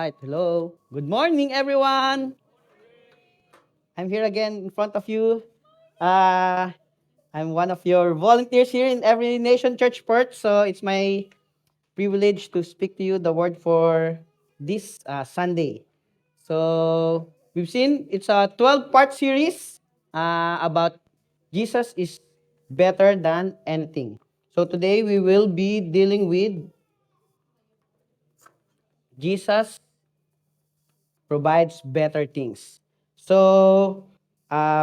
right, hello. Good morning, everyone. I'm here again in front of you. Uh, I'm one of your volunteers here in Every Nation Church Perth, so it's my privilege to speak to you the word for this Sunday. So we've seen it's a 12-part series about Jesus is better than anything. So today we will be dealing with Jesus provides better things. So,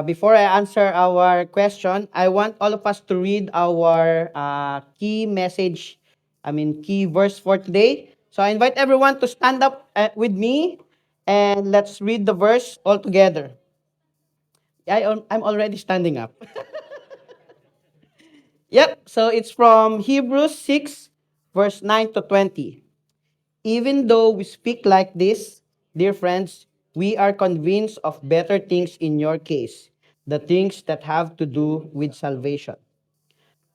before I answer our question, I want all of us to read our key message, key verse for today. So, I invite everyone to stand up with me and let's read the verse all together. I'm already standing up. Yep, so it's from Hebrews 6, verse 9 to 20. Even though we speak like this, dear friends, we are convinced of better things in your case, the things that have to do with salvation.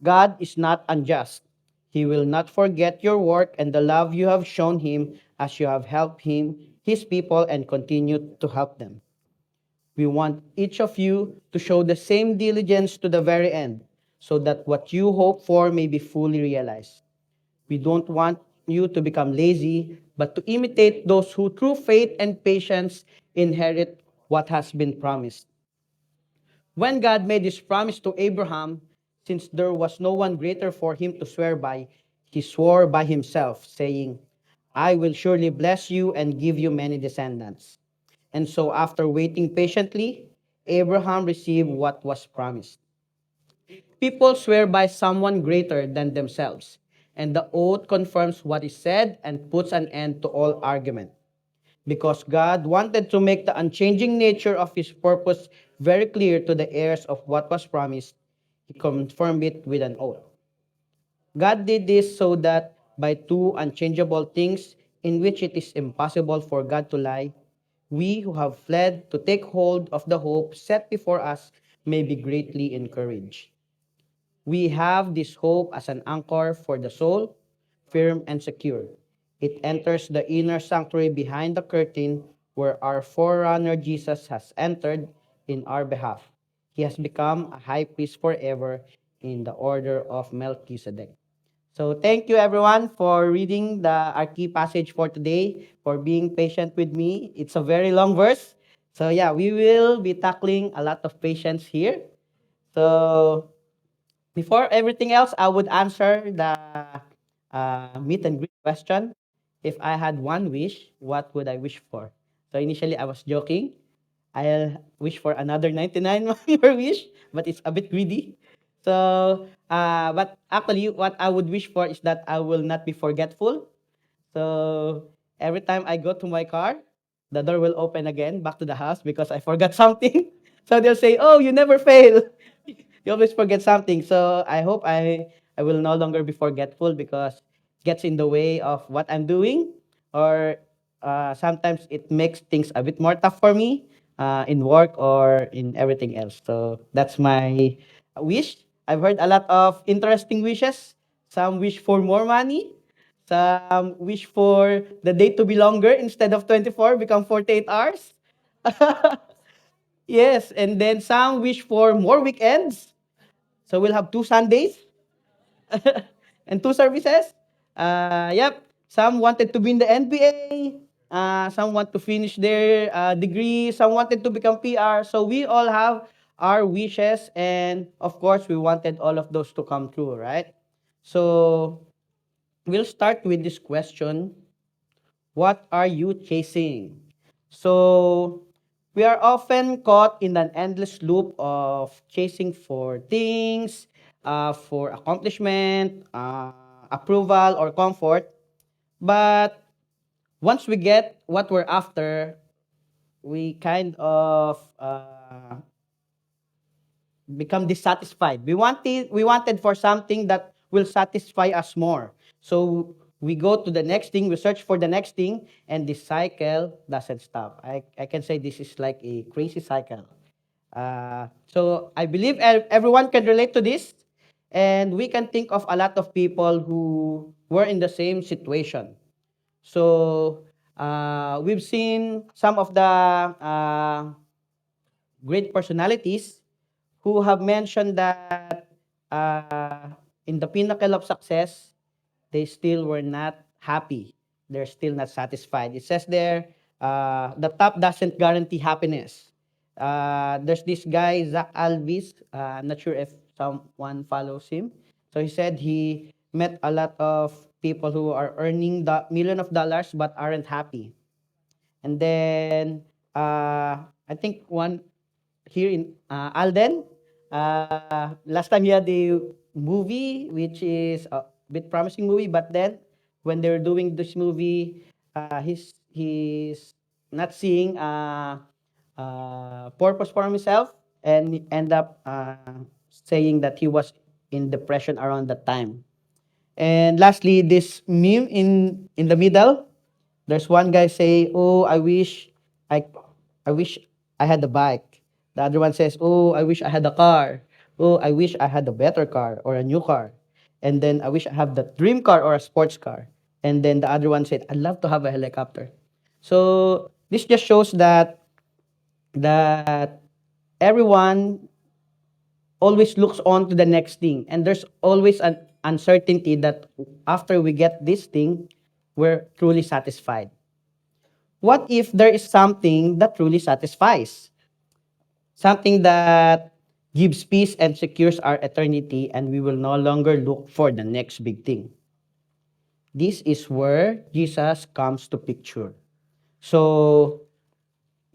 God is not unjust. He will not forget your work and the love you have shown him as you have helped him, his people, and continue to help them. We want each of you to show the same diligence to the very end, so that what you hope for may be fully realized. We don't want you to become lazy, but to imitate those who, through faith and patience, inherit what has been promised. When God made his promise to Abraham, since there was no one greater for him to swear by, he swore by himself, saying, I will surely bless you and give you many descendants. And so, after waiting patiently, Abraham received what was promised. People swear by someone greater than themselves, and the oath confirms what is said and puts an end to all argument. Because God wanted to make the unchanging nature of his purpose very clear to the heirs of what was promised, he confirmed it with an oath. God did this so that by two unchangeable things in which it is impossible for God to lie, we who have fled to take hold of the hope set before us may be greatly encouraged. We have this hope as an anchor for the soul, firm and secure. It enters the inner sanctuary behind the curtain where our forerunner Jesus has entered in our behalf. He has become a high priest forever in the order of Melchizedek. So thank you everyone for reading our key passage for today, for being patient with me. It's a very long verse. So yeah, we will be tackling a lot of patience here. So before everything else, I would answer the meet and greet question. If I had one wish, what would I wish for? So initially, I was joking. I'll wish for another 99 more wish, but it's a bit greedy. So, but actually, what I would wish for is that I will not be forgetful. So every time I go to my car, the door will open again back to the house because I forgot something. So they'll say, "Oh, you never fail. You always forget something." So I hope I will no longer be forgetful because it gets in the way of what I'm doing, or sometimes it makes things a bit more tough for me in work or in everything else. So that's my wish. I've heard a lot of interesting wishes. Some wish for more money. Some wish for the day to be longer instead of 24, become 48 hours. Yes, and then some wish for more weekends. So we'll have two Sundays and two services. Yep. Some wanted to be in the NBA. Some want to finish their degree. Some wanted to become PR. So we all have our wishes, and of course, we wanted all of those to come true, right? So we'll start with this question. What are you chasing? So, we are often caught in an endless loop of chasing for things, for accomplishment, approval, or comfort. But once we get what we're after, we kind of become dissatisfied. We wanted for something that will satisfy us more. So we go to the next thing, we search for the next thing, and this cycle doesn't stop. I can say this is like a crazy cycle. So I believe everyone can relate to this, and we can think of a lot of people who were in the same situation. So we've seen some of the great personalities who have mentioned that in the pinnacle of success, they still were not happy. They're still not satisfied. It says there, the top doesn't guarantee happiness. There's this guy, Zach Alvis. I'm not sure if someone follows him. So he said he met a lot of people who are earning the million of dollars but aren't happy. And then I think one here in Alden, last time he had the movie, which is a bit promising movie, but then when they were doing this movie, he's not seeing purpose for himself, and he end up saying that he was in depression around that time. And lastly, this meme in the middle, there's one guy say, "Oh, I, I wish I had a bike." The other one says, "Oh, I wish I had a car. Oh, I wish I had a better car or a new car." And then I wish I have the dream car or a sports car. And then the other one said, "I'd love to have a helicopter." So this just shows that everyone always looks on to the next thing, and there's always an uncertainty that after we get this thing, we're truly satisfied. What if there is something that truly satisfies? Something that gives peace and secures our eternity, and we will no longer look for the next big thing. This is where Jesus comes to picture. So,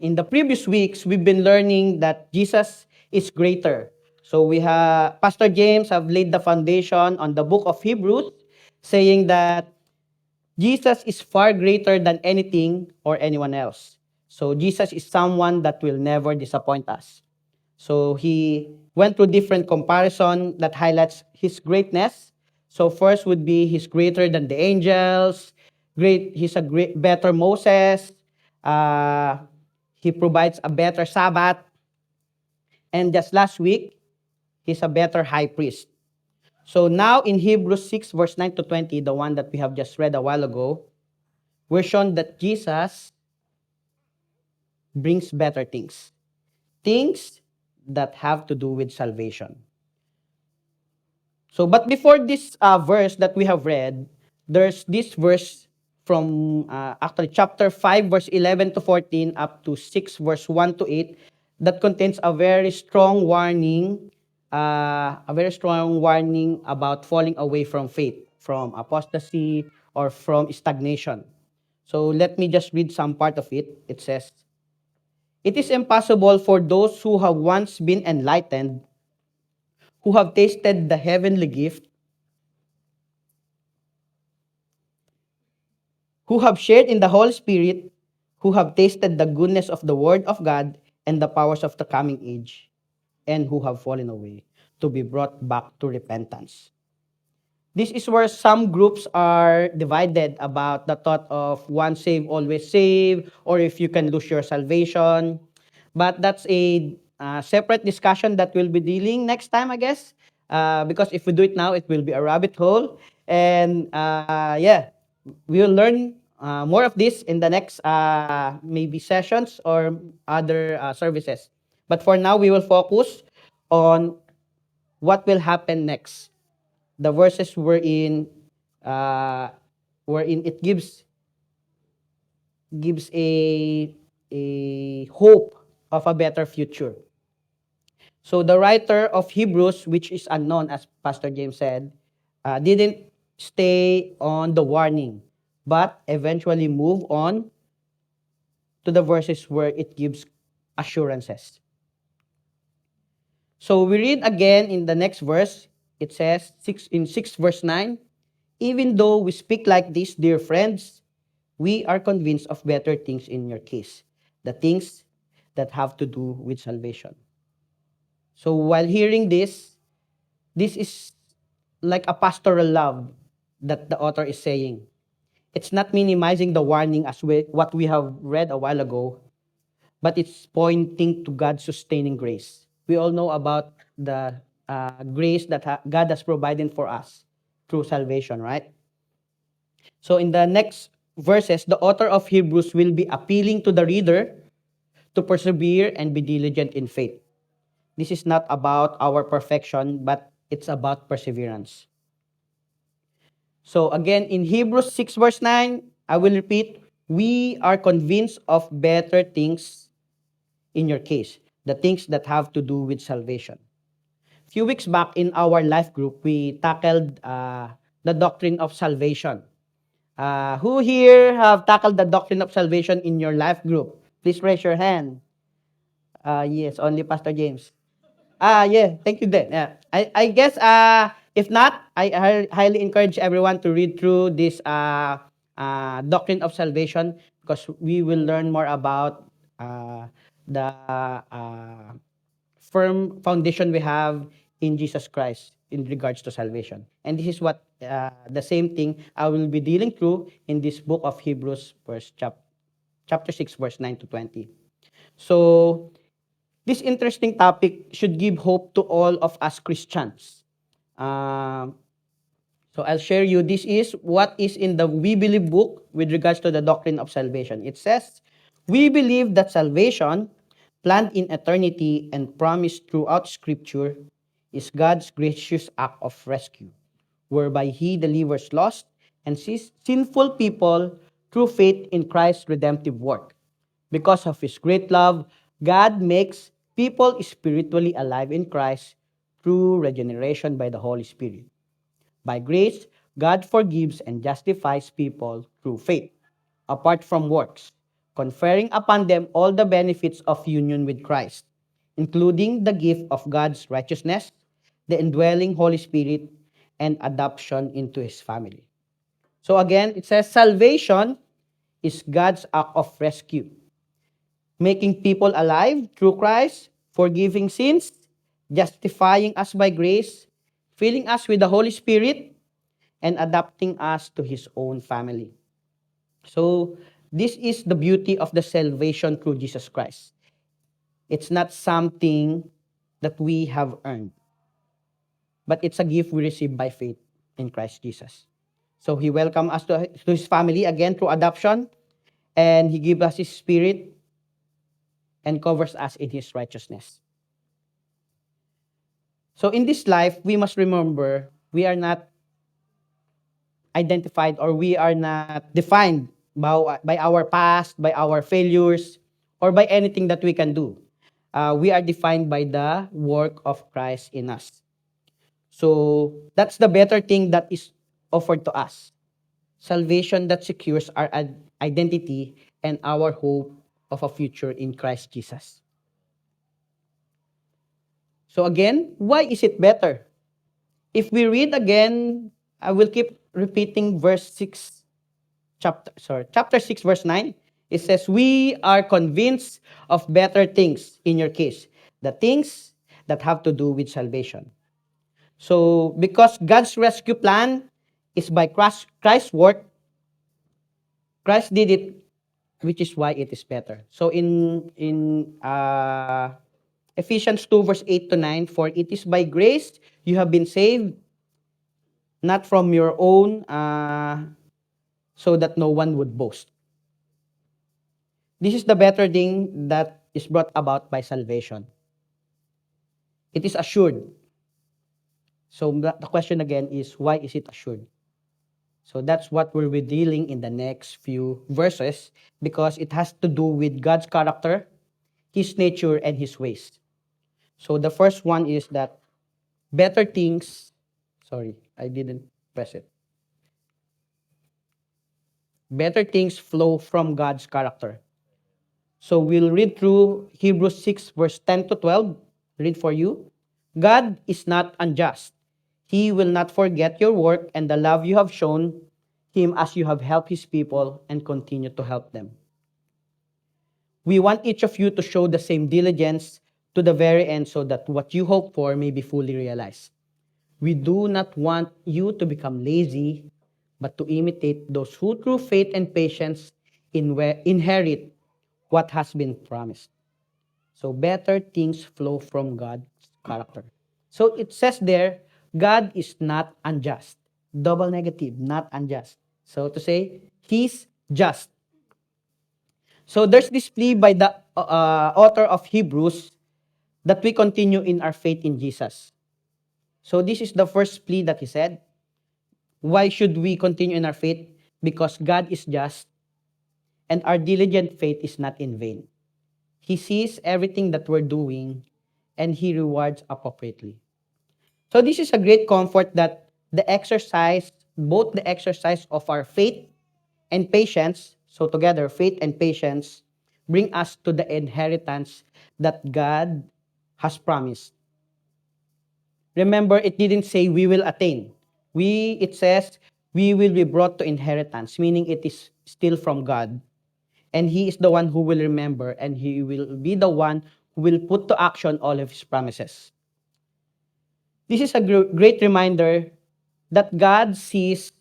in the previous weeks, we've been learning that Jesus is greater. So we have Pastor James have laid the foundation on the book of Hebrews, saying that Jesus is far greater than anything or anyone else. So Jesus is someone that will never disappoint us. So he went through different comparison that highlights his greatness. So first would be he's greater than the angels. He's a great, better Moses. Uh, he provides a better Sabbath. And just last week, he's a better high priest. So now in Hebrews 6, verse 9 to 20, the one that we have just read a while ago, we're shown that Jesus brings better things. Things that have to do with salvation. So, but before this verse that we have read, there's this verse from actually chapter 5, verse 11 to 14, up to 6, verse 1 to 8, that contains a very strong warning about falling away from faith, from apostasy, or from stagnation. So let me just read some part of it. It says, "It is impossible for those who have once been enlightened, who have tasted the heavenly gift, who have shared in the Holy Spirit, who have tasted the goodness of the Word of God and the powers of the coming age, and who have fallen away, to be brought back to repentance." This is where some groups are divided about the thought of once saved, always saved, or if you can lose your salvation. But that's a separate discussion that we'll be dealing next time, I guess. Because if we do it now, it will be a rabbit hole. And yeah, we'll learn more of this in the next maybe sessions or other services. But for now, we will focus on what will happen next. The verses uh, wherein it gives a hope of a better future. So the writer of Hebrews, which is unknown, as Pastor James said, didn't stay on the warning, but eventually move on to the verses where it gives assurances. So we read again in the next verse. It says in 6 verse 9, "Even though we speak like this, dear friends, we are convinced of better things in your case, the things that have to do with salvation." So while hearing this is like a pastoral love that the author is saying. It's not minimizing the warning as what we have read a while ago, but it's pointing to God's sustaining grace. We all know about the grace that God has provided for us through salvation, right? So in the next verses, the author of Hebrews will be appealing to the reader to persevere and be diligent in faith. This is not about our perfection, but it's about perseverance. So again, in Hebrews 6 verse 9, I will repeat, we are convinced of better things in your case, the things that have to do with salvation. A few weeks back in our life group, we tackled the doctrine of salvation. Who here have tackled the doctrine of salvation in your life group? Please raise your hand. Yes, only Pastor James. Yeah, thank you then. Yeah. I guess if not, I highly encourage everyone to read through this doctrine of salvation because we will learn more about the firm foundation we have in Jesus Christ in regards to salvation. And this is what the same thing I will be dealing through in this book of Hebrews, chapter 6, verse 9 to 20. So, this interesting topic should give hope to all of us Christians. Um, so I'll share you. This is what is in the We Believe book with regards to the doctrine of salvation. It says, we believe that salvation, planned in eternity and promised throughout Scripture, is God's gracious act of rescue, whereby He delivers lost and sinful people through faith in Christ's redemptive work. Because of His great love, God makes people spiritually alive in Christ through regeneration by the Holy Spirit. By grace, God forgives and justifies people through faith, apart from works, conferring upon them all the benefits of union with Christ, including the gift of God's righteousness, the indwelling Holy Spirit, and adoption into His family. So again, it says salvation is God's act of rescue, making people alive through Christ, forgiving sins, justifying us by grace, filling us with the Holy Spirit, and adopting us to His own family. So, this is the beauty of the salvation through Jesus Christ. It's not something that we have earned, but it's a gift we receive by faith in Christ Jesus. So, He welcomed us to His family again through adoption, and He gives us His Spirit and covers us in His righteousness. So, in this life, we must remember we are not identified or we are not defined by our past, by our failures, or by anything that we can do. We are defined by the work of Christ in us. So that's the better thing that is offered to us. Salvation that secures our identity and our hope of a future in Christ Jesus. So again, why is it better? If we read again, I will keep repeating chapter 6, verse 9. It says, we are convinced of better things in your case, the things that have to do with salvation. So, because God's rescue plan is by Christ's work, Christ did it, which is why it is better. So, in Ephesians 2, verse 8 to 9, for it is by grace you have been saved, not from your own, so that no one would boast. This is the better thing that is brought about by salvation. It is assured. So the question again is, why is it assured? So that's what we'll be dealing in the next few verses because it has to do with God's character, His nature, and His ways. So the first one is that better things, sorry, I didn't press it. Better things flow from God's character. So we'll read through Hebrews 6, verse 10 to 12. Read for you. God is not unjust. He will not forget your work and the love you have shown Him as you have helped His people and continue to help them. We want each of you to show the same diligence to the very end so that what you hope for may be fully realized. We do not want you to become lazy, but to imitate those who through faith and patience inherit what has been promised. So better things flow from God's character. So it says there, God is not unjust. Double negative, not unjust. So to say, He's just. So there's this plea by the author of Hebrews that we continue in our faith in Jesus. So this is the first plea that he said. Why should we continue in our faith? Because God is just and our diligent faith is not in vain. He sees everything that we're doing and he rewards appropriately. So this is a great comfort that both the exercise of our faith and patience, so together, faith and patience, bring us to the inheritance that God has promised. Remember, it didn't say we will attain. It says we will be brought to inheritance, meaning it is still from God. And He is the one who will remember, and He will be the one who will put to action all of His promises. This is a great reminder that God sees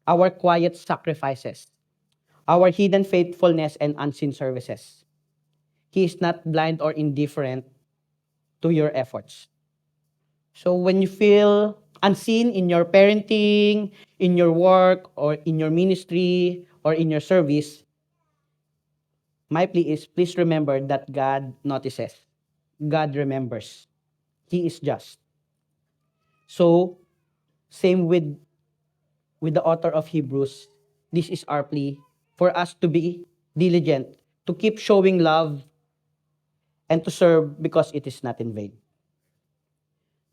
our quiet sacrifices, our hidden faithfulness, and unseen services. He is not blind or indifferent to your efforts. So when you feel unseen in your parenting, in your work, or in your ministry, or in your service, my plea is please remember that God notices. God remembers. He is just. So, same with the author of Hebrews, this is our plea for us to be diligent, to keep showing love, and to serve because it is not in vain.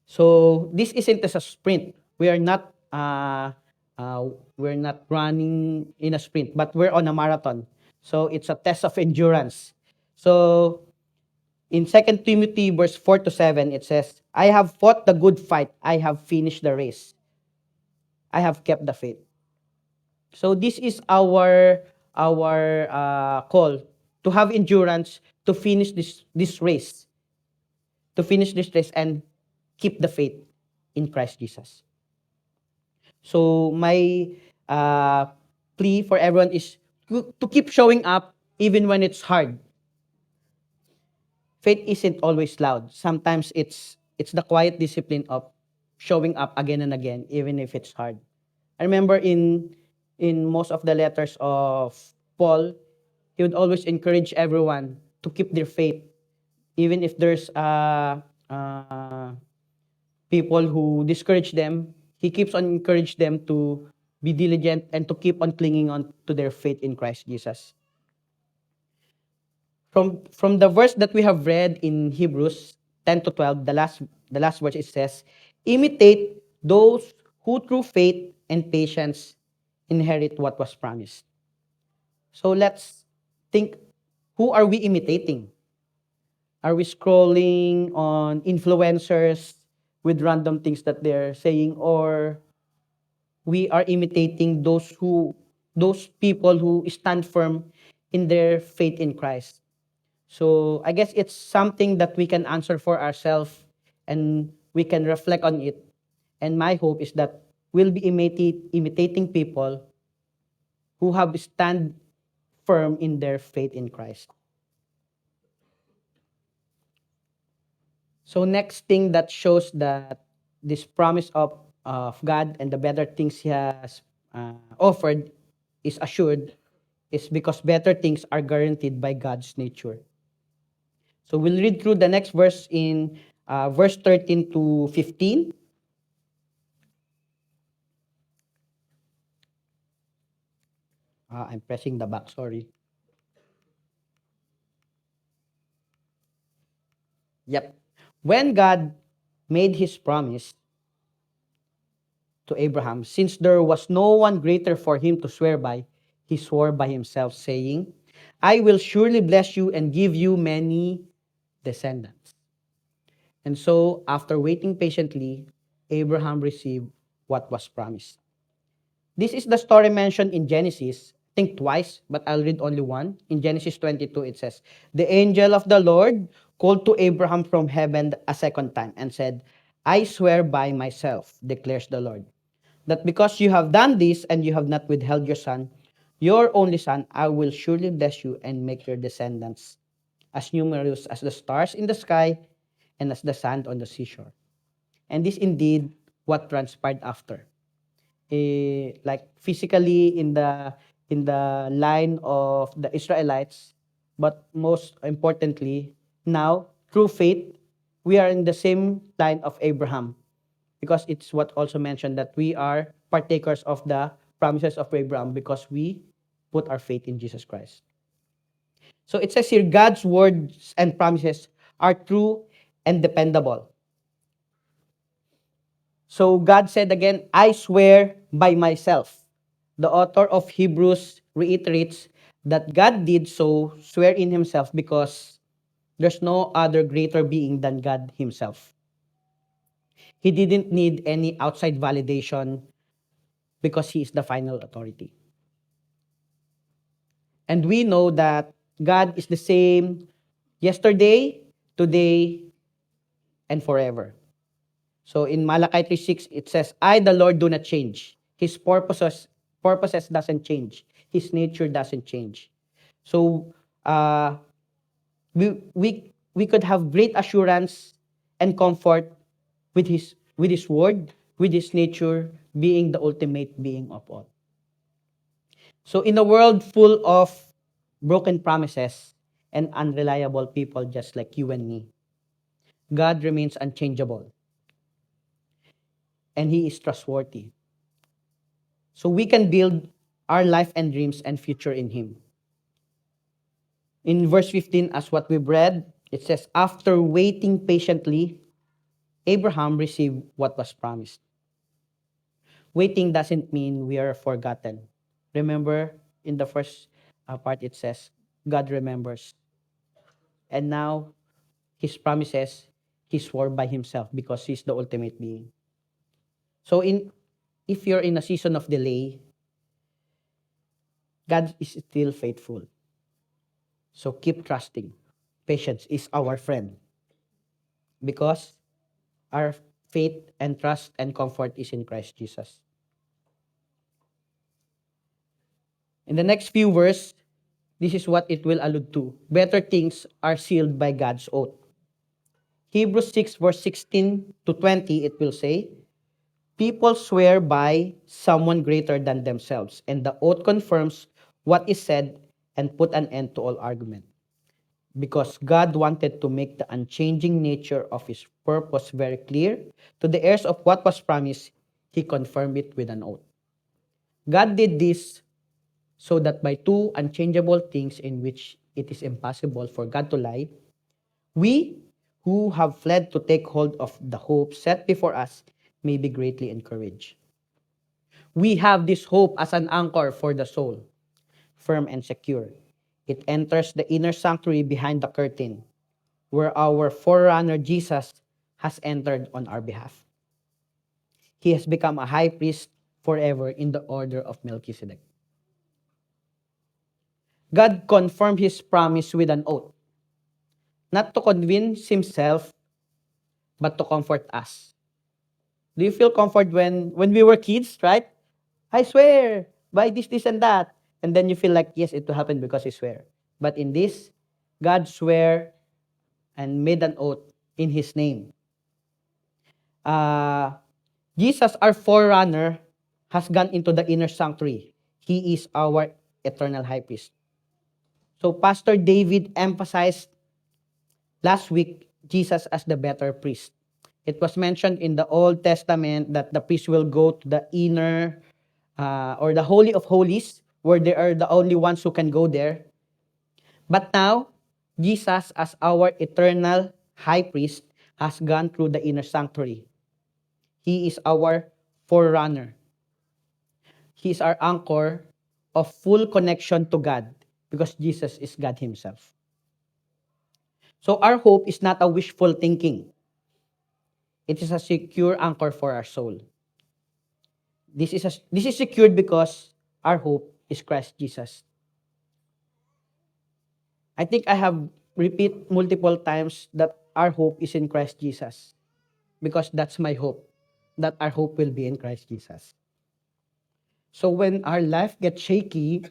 So this isn't as a sprint. We're not running in a sprint, but we're on a marathon. So it's a test of endurance. So in 2 Timothy verse 4 to 7, it says, I have fought the good fight. I have finished the race. I have kept the faith. So this is our call to have endurance to finish this race, and keep the faith in Christ Jesus. So my uh, plea for everyone is to keep showing up even when it's hard. Faith isn't always loud. Sometimes it's the quiet discipline of showing up again and again, even if it's hard. I remember in most of the letters of Paul, he would always encourage everyone to keep their faith, even if there's people who discourage them. He keeps on encourage them to be diligent and to keep on clinging on to their faith in Christ Jesus. From the verse that we have read in Hebrews 10 to 12, the last verse, it says, imitate those who through faith and patience inherit what was promised. So let's think, who are we imitating? Are we scrolling on influencers with random things that they're saying, or we are imitating those people who stand firm in their faith in Christ? So I guess it's something that we can answer for ourselves and we can reflect on it. And my hope is that we'll be imitating people who have stand firm in their faith in Christ. So next thing that shows that this promise of God and the better things He has offered is assured is because better things are guaranteed by God's nature. So we'll read through the next verse in verse 13 to 15. I'm pressing the back, sorry. Yep. When God made His promise to Abraham, since there was no one greater for him to swear by, he swore by himself, saying, I will surely bless you and give you many descendants. And so, after waiting patiently, Abraham received what was promised. This is the story mentioned in Genesis, I think twice, but I'll read only one. In Genesis 22, it says, the angel of the Lord called to Abraham from heaven a second time and said, I swear by myself, declares the Lord, that because you have done this and you have not withheld your only son, I will surely bless you and make your descendants as numerous as the stars in the sky and as the sand on the seashore. And this indeed what transpired after. Like physically in the in the line of the Israelites, but most importantly, now, through faith, we are in the same line of Abraham, because it's what also mentioned that we are partakers of the promises of Abraham because we put our faith in Jesus Christ. So it says here, God's words and promises are true and dependable. So God said again, I swear by myself. The author of Hebrews reiterates that God did so swear in himself because there's no other greater being than God himself. He didn't need any outside validation because he is the final authority. And we know that God is the same yesterday, today, and forever. So in Malachi 3:6, it says, I, the Lord, do not change. His purposes doesn't change. His nature doesn't change. So we could have great assurance and comfort with his word, with his nature being the ultimate being of all. So in a world full of broken promises and unreliable people just like you and me, God remains unchangeable and he is trustworthy. So we can build our life and dreams and future in him. In verse 15, as what we've read, it says, after waiting patiently, Abraham received what was promised. Waiting doesn't mean we are forgotten. Remember, in the first part, it says, God remembers. And now, his promises, he swore by himself because he's the ultimate being. So, if you're in a season of delay, God is still faithful. So, keep trusting. Patience is our friend because our faith and trust and comfort is in Christ Jesus. In the next few verses, this is what it will allude to. Better things are sealed by God's oath. Hebrews 6 verse 16 to 20, it will say, people swear by someone greater than themselves, and the oath confirms what is said and put an end to all argument. Because God wanted to make the unchanging nature of his purpose very clear to the heirs of what was promised, he confirmed it with an oath. God did this so that by two unchangeable things in which it is impossible for God to lie, we who have fled to take hold of the hope set before us may be greatly encouraged. We have this hope as an anchor for the soul, firm and secure. It enters the inner sanctuary behind the curtain, where our forerunner Jesus has entered on our behalf. He has become a high priest forever in the order of Melchizedek. God confirmed his promise with an oath, not to convince himself, but to comfort us. Do you feel comfort when we were kids, right? I swear, by this, and that. And then you feel like, yes, it will happen because I swear. But in this, God swear and made an oath in his name. Jesus, our forerunner, has gone into the inner sanctuary. He is our eternal high priest. So Pastor David emphasized last week Jesus as the better priest. It was mentioned in the Old Testament that the priest will go to the inner or the Holy of Holies, where they are the only ones who can go there. But now, Jesus, as our eternal high priest, has gone through the inner sanctuary. He is our forerunner. He is our anchor of full connection to God because Jesus is God himself. So our hope is not a wishful thinking. It is a secure anchor for our soul. This is secured because our hope is Christ Jesus. I think I have repeat multiple times that our hope is in Christ Jesus because that's my hope, that our hope will be in Christ Jesus. So when our life gets shaky,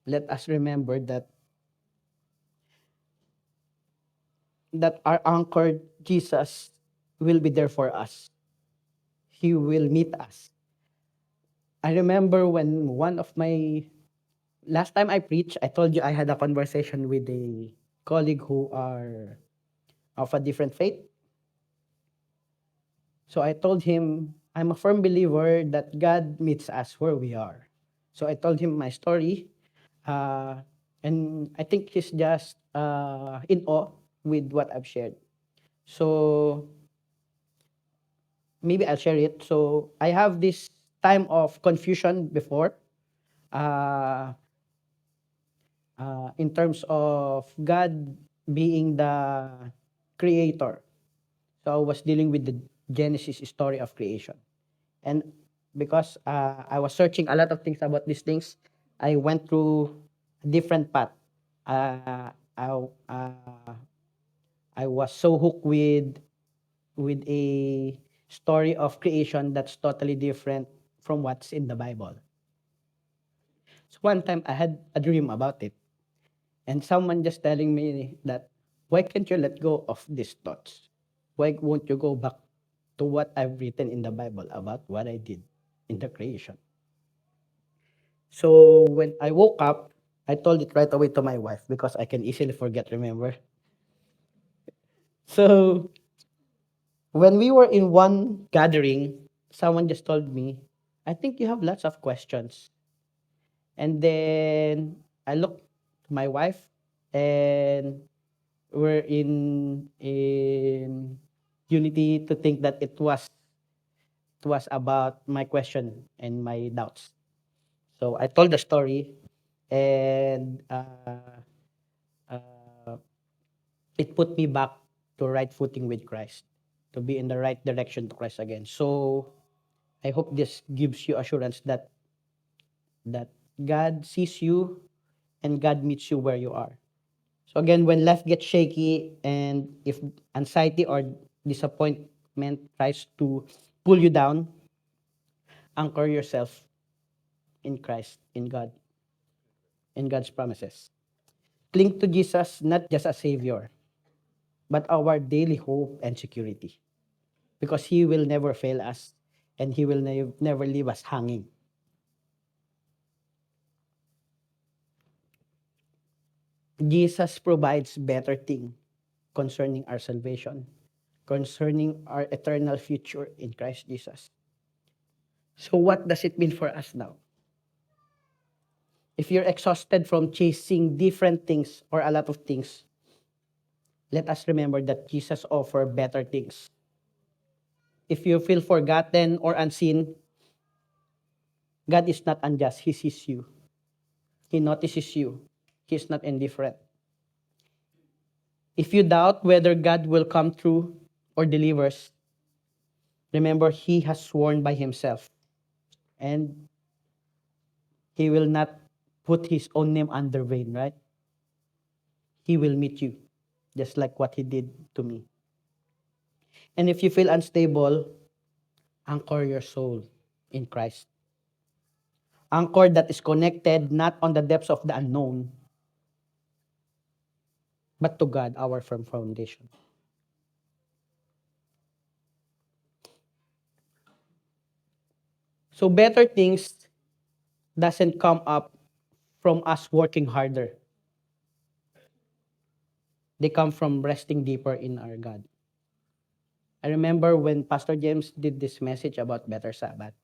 let us remember that our anchor Jesus will be there for us. He will meet us. I remember when one of my last time I preached, I told you I had a conversation with a colleague who are of a different faith. So I told him, I'm a firm believer that God meets us where we are. So I told him my story, uh, and I think he's just in awe with what I've shared. So maybe I'll share it. So I have this time of confusion before, uh, in terms of God being the creator. So I was dealing with the Genesis story of creation. And because I was searching a lot of things about these things, I went through a different path. Uh, I, uh, I was so hooked with a story of creation that's totally different from what's in the Bible. So one time I had a dream about it, and someone just telling me that, why can't you let go of these thoughts? Why won't you go back to what I've written in the Bible about what I did in the creation? So when I woke up, I told it right away to my wife because I can easily forget, remember? So when we were in one gathering, someone just told me, I think you have lots of questions. And then I looked to my wife, and we're in unity to think that it was about my question and my doubts. So I told the story, and uh, it put me back to right footing with Christ, to be in the right direction to Christ again. So I hope this gives you assurance that God sees you and God meets you where you are. So again, when life gets shaky and if anxiety or disappointment tries to pull you down, anchor yourself in Christ, in God, in God's promises. Cling to Jesus not just as Savior, but our daily hope and security. Because He will never fail us and He will never leave us hanging. Jesus provides better thing concerning our salvation, concerning our eternal future in Christ Jesus. So what does it mean for us now? If you're exhausted from chasing different things or a lot of things, let us remember that Jesus offers better things. If you feel forgotten or unseen, God is not unjust. He sees you. He notices you. He's not indifferent. If you doubt whether God will come through or delivers, remember He has sworn by Himself, and He will not put His own name under vain, right? He will meet you, just like what He did to me. And if you feel unstable, anchor your soul in Christ. Anchor that is connected not on the depths of the unknown, but to God, our firm foundation. So better things doesn't come up from us working harder. They come from resting deeper in our God. I remember when Pastor James did this message about better Sabbath.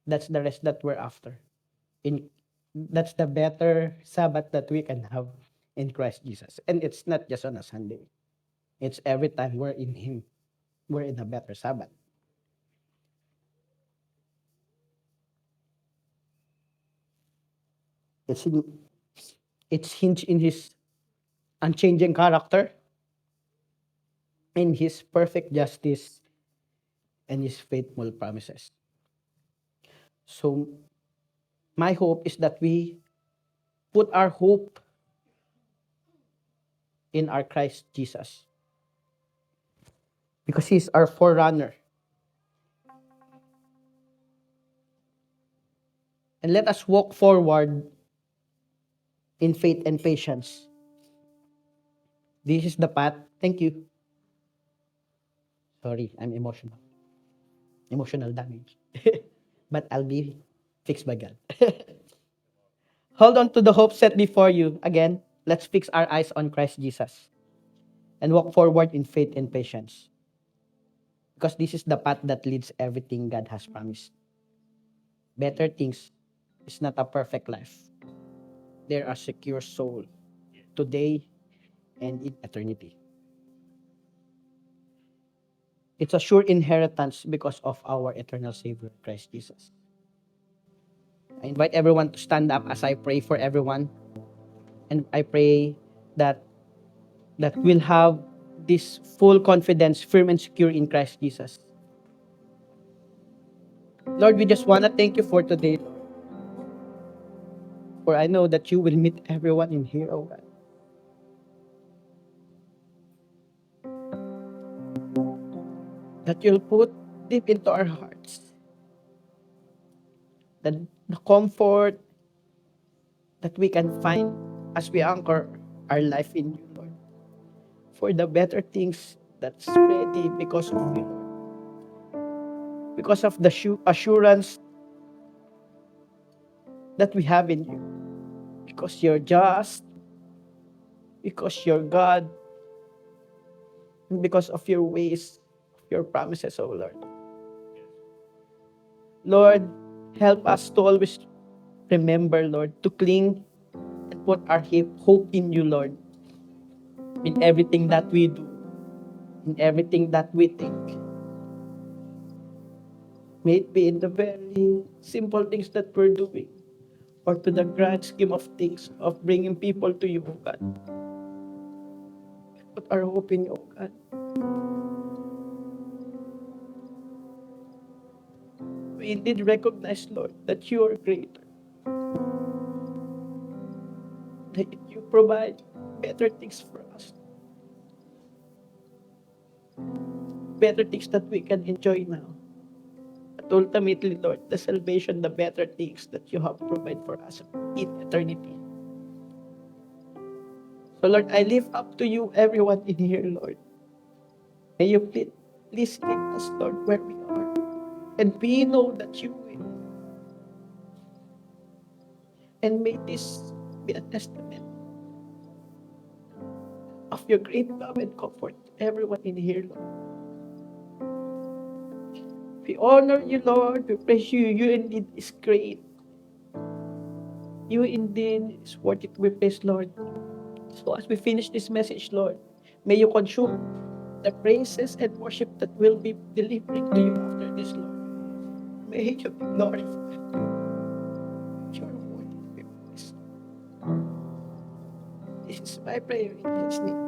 That's the rest that we're after. In That's the better Sabbath that we can have in Christ Jesus. And it's not just on a Sunday. It's every time we're in Him. We're in a better Sabbath. It's in, it's hinged in His unchanging character, in His perfect justice, and His faithful promises. So my hope is that we put our hope in our Christ Jesus, because He's our forerunner. And let us walk forward in faith and patience. This is the path. Thank you. Sorry, I'm emotional. Emotional damage. but I'll be fixed by God. Hold on to the hope set before you. Again, let's fix our eyes on Christ Jesus and walk forward in faith and patience. Because this is the path that leads everything God has promised. Better things is not a perfect life. They're a secure soul today and in eternity. It's a sure inheritance because of our eternal Savior, Christ Jesus. I invite everyone to stand up as I pray for everyone. And I pray that we'll have this full confidence, firm and secure in Christ Jesus. Lord, we just want to thank you for today, Lord. For I know that you will meet everyone in here, oh God. That you'll put deep into our hearts that the comfort that we can find as we anchor our life in you, Lord. For the better things that's ready because of you, Lord. Because of the assurance that we have in you. Because you're just, because you're God, and because of your ways, your promises, oh Lord. Lord, help us to always remember, Lord, to cling and put our hope in you, Lord, in everything that we do, in everything that we think. May it be in the very simple things that we're doing, or to the grand scheme of things of bringing people to you, oh God. Put our hope in you, oh God. We indeed recognize, Lord, that you are greater, that you provide better things for us, better things that we can enjoy now. But ultimately, Lord, the salvation, the better things that you have provided for us in eternity. So, Lord, I lift up to you everyone in here, Lord. May you please lead us, Lord, where we are. And we know that you will. And may this be a testament of your great love and comfort to everyone in here, Lord. We honor you, Lord. We praise you. You indeed is great. You indeed is worthy to be praised, Lord. So as we finish this message, Lord, may you consume the praises and worship that we'll be delivering to you after this, Lord. May you be glorified. You are worthy to be praised. This is my prayer in His name.